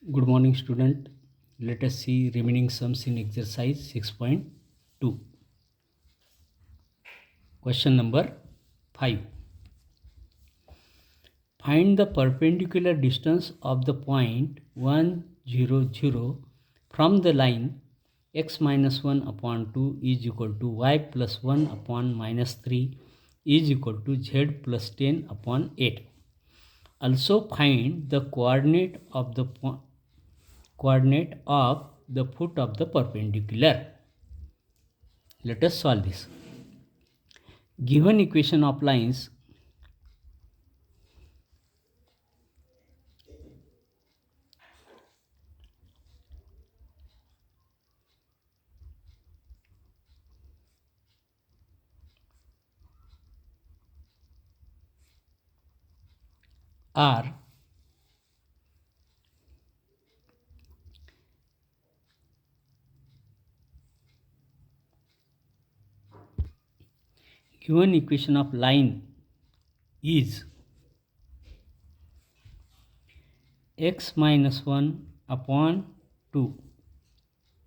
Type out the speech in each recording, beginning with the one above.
Good morning, student. Let us see remaining sums in exercise 6.2. Question number 5. Find the perpendicular distance of the point 1, 0, 0 from the line x minus 1 upon 2 is equal to y plus 1 upon minus 3 is equal to z plus 10 upon 8. Also find the coordinate of the foot of the perpendicular. Let us solve this. Given equation of lines are given equation of line is x minus 1 upon 2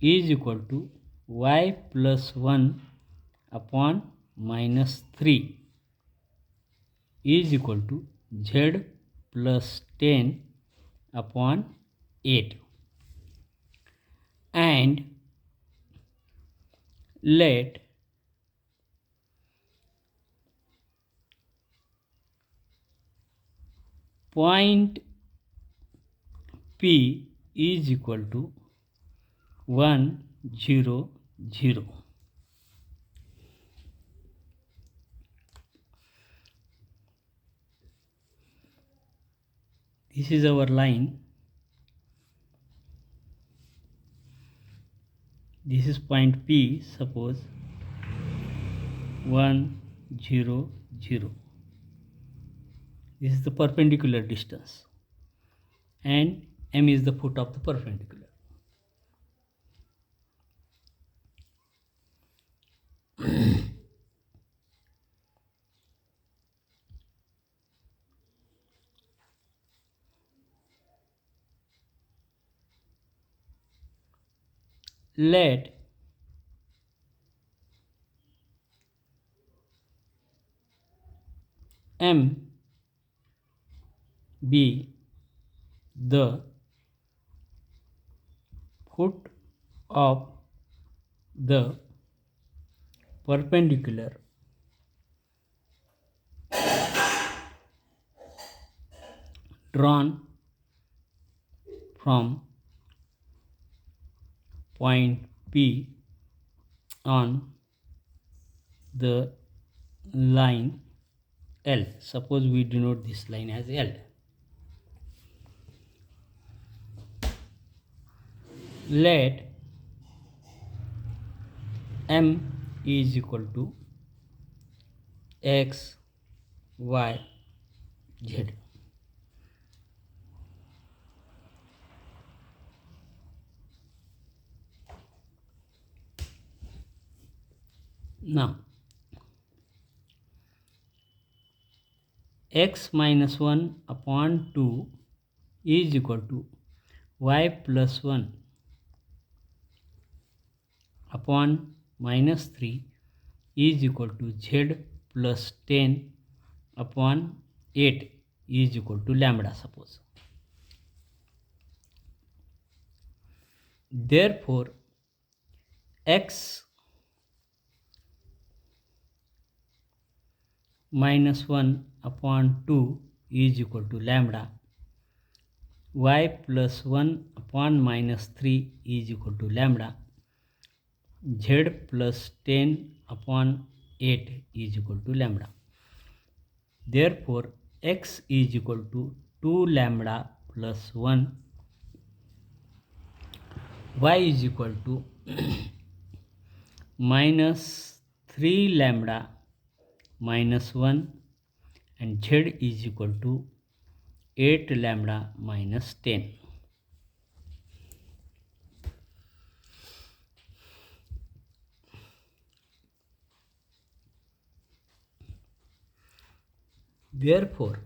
is equal to y plus 1 upon minus 3 is equal to z plus 10 upon 8, and let point P is equal to 1, 0, 0. This is our line. This is point P, suppose 1, 0, 0. This is the perpendicular distance, and M is the foot of the perpendicular. Let M be the foot of the perpendicular drawn from point P on the line L. Suppose we denote this line as L. Let M is equal to x, y, z. Now, x minus 1 upon 2 is equal to y plus 1 upon minus 3 is equal to z plus 10 upon 8 is equal to lambda, suppose. Therefore, x minus 1 upon 2 is equal to lambda, y plus 1 upon minus 3 is equal to lambda, z plus 10 upon 8 is equal to lambda. Therefore, x is equal to 2 lambda plus 1, y is equal to minus 3 lambda minus 1, and z is equal to 8 lambda minus 10. Therefore,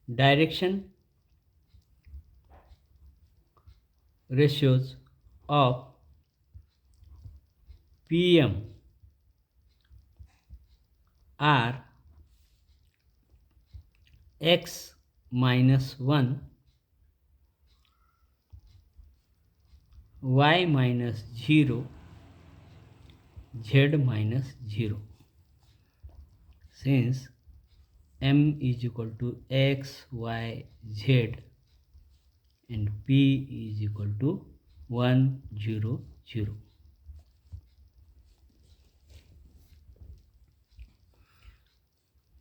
direction ratios of PM are x minus 1, y minus 0, z minus 0. Since m is equal to x, y, z and p is equal to 1, 0, 0.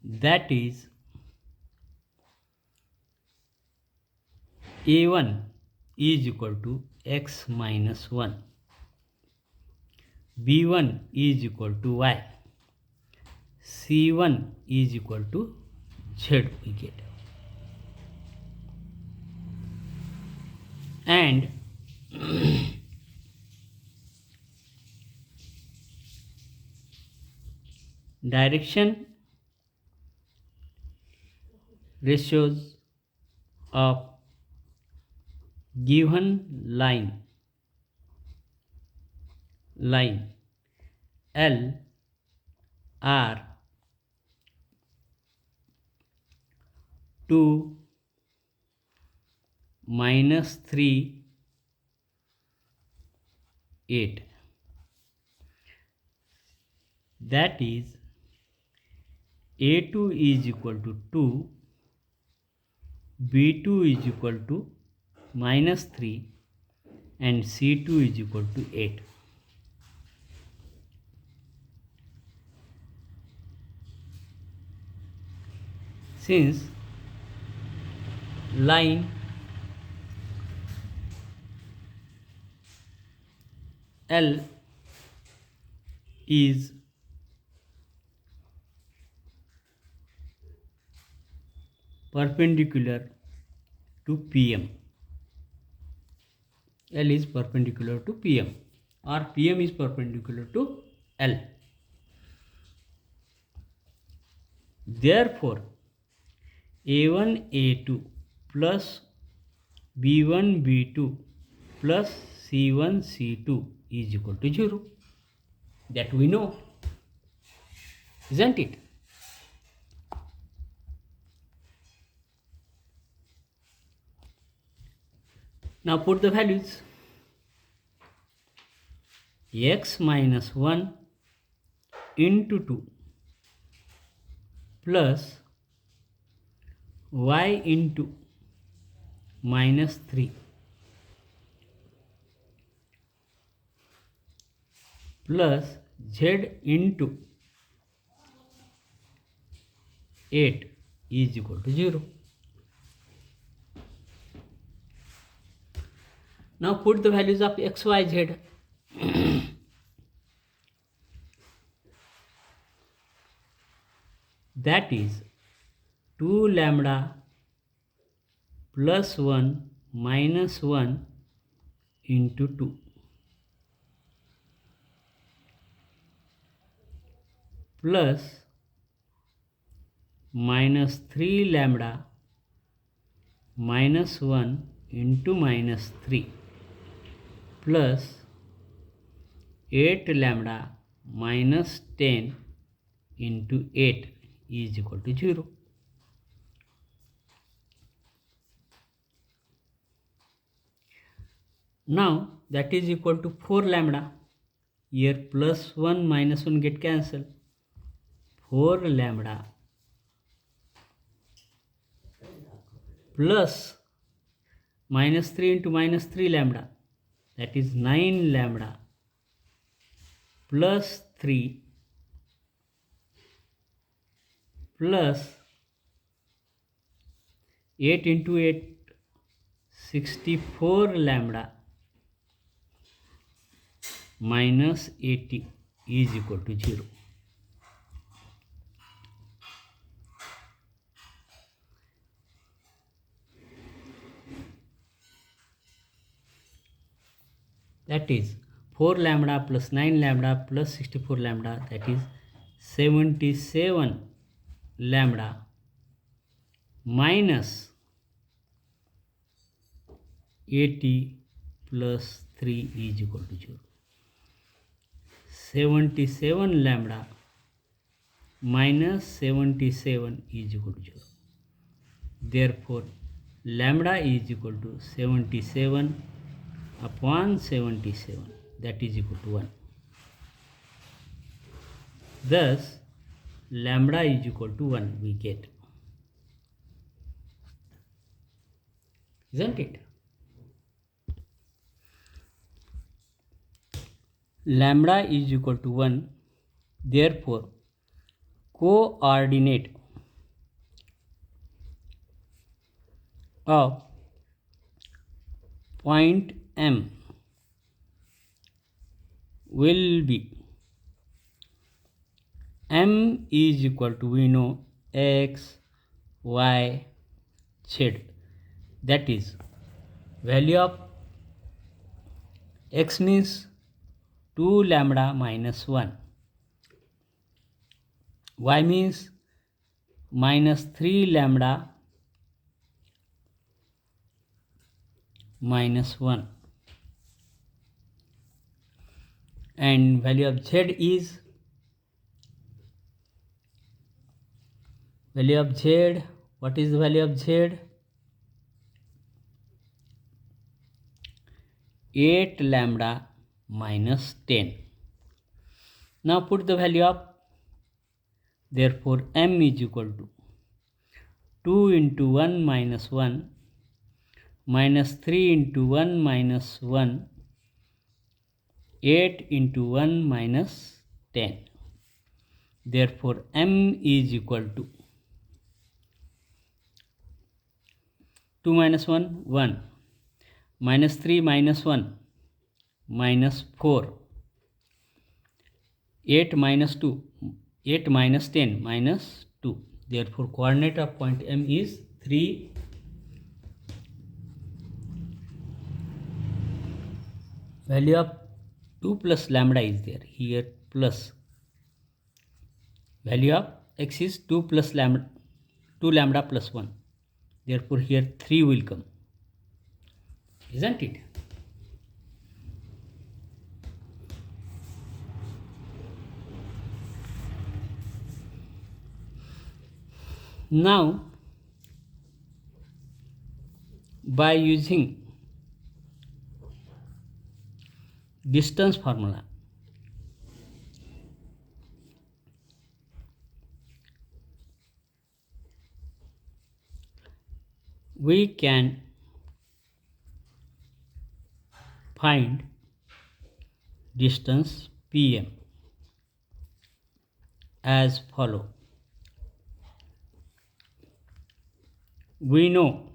That is a1 is equal to x minus 1, b1 is equal to y, c1 is equal to z we get. And direction ratios of given line L are 2, minus 3, 8. That is a2 is equal to 2, b2 is equal to minus 3 and c2 is equal to 8. Since line L is perpendicular to PM, L is perpendicular to PM or PM is perpendicular to L. Therefore, A1 A2 plus B1 B2 plus C1 C2 is equal to 0. That we know, isn't it? Now put the values. X minus 1 into 2 plus y into minus 3 plus z into 8 is equal to 0. Now put the values of x, y, z. That is 2 lambda plus 1 minus 1 into 2 plus minus 3 lambda minus 1 into minus 3 plus 8 lambda minus 10 into 8 is equal to 0. Now that is equal to 4 lambda. Here plus 1 minus 1 get cancelled. 4 lambda plus minus 3 into minus 3 lambda, that is 9 lambda plus 3 plus 8 into 8, 64 lambda minus 80 is equal to 0. That is 4 lambda plus 9 lambda plus 64 lambda, that is 77 lambda minus 80 plus 3 is equal to 0. 77 lambda minus 77 is equal to 0. Therefore, lambda is equal to 77 upon 77, that is equal to 1. Thus, lambda is equal to 1 we get. Isn't it? Lambda is equal to 1. Therefore, coordinate of point M will be M is equal to, we know, X, Y, Z. That is, value of X means 2 lambda minus 1. Y means minus 3 lambda minus 1. And value of Z is, value of Z, what is the value of Z? 8 lambda minus 10. Now put the value of, therefore M is equal to 2 into 1 minus 1 minus 3 into 1 minus 1, 8 into 1 minus 10. Therefore M is equal to 2 minus 1, 1, minus 3 minus 1, minus 4, 8 minus 2, 8 minus 10, minus 2. Therefore coordinate of point M is 3. Value of 2 plus lambda is there, here plus. Value of X is 2 plus lambda, 2 lambda plus 1. Therefore here 3 will come. Isn't it? Now, by using distance formula, we can find distance PM as follow. We know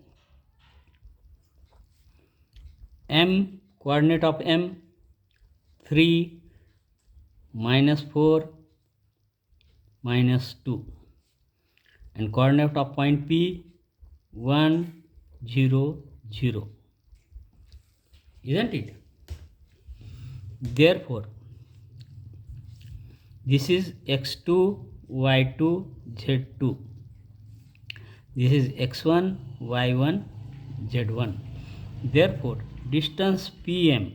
M, coordinate of M, 3 minus 4 minus 2, and coordinate of point P, 1 0 0. Isn't it? Therefore this is x2 y2 z2, this is x1 y1 z1. Therefore distance PM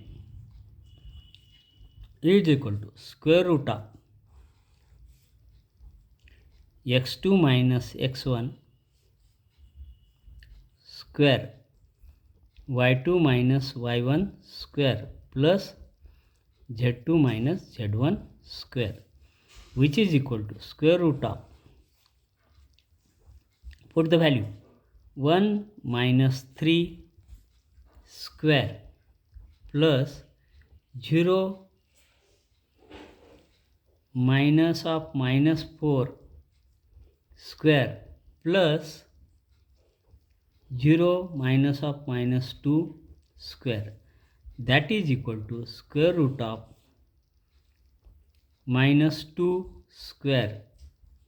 is equal to square root of x2 minus x1 square y2 minus y1 square plus z2 minus z1 square, which is equal to square root of, put the value, 1 minus 3 square plus 0 minus of minus 4 square plus 0 minus of minus 2 square, that is equal to square root of minus 2 square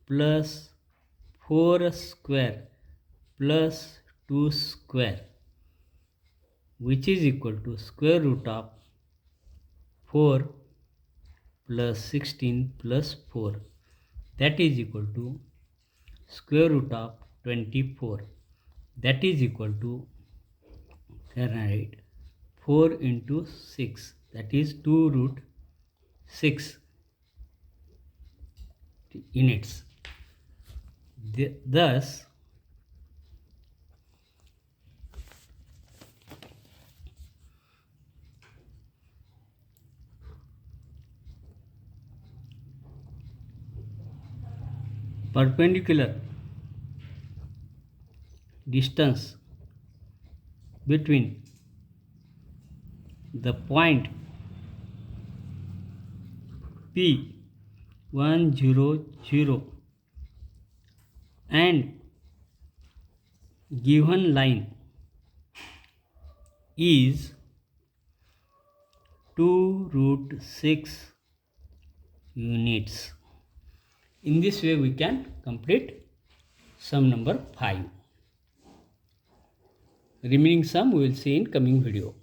plus 4 square plus 2 square, which is equal to square root of 4 plus 16 plus 4, that is equal to square root of 24. that is equal to, can write 4 into 6, that is 2 root 6 units. Thus, perpendicular distance between the point P 1 0 0 and given line is 2 root 6 units. In this way we can complete sum number 5. Remaining sum we will see in coming video.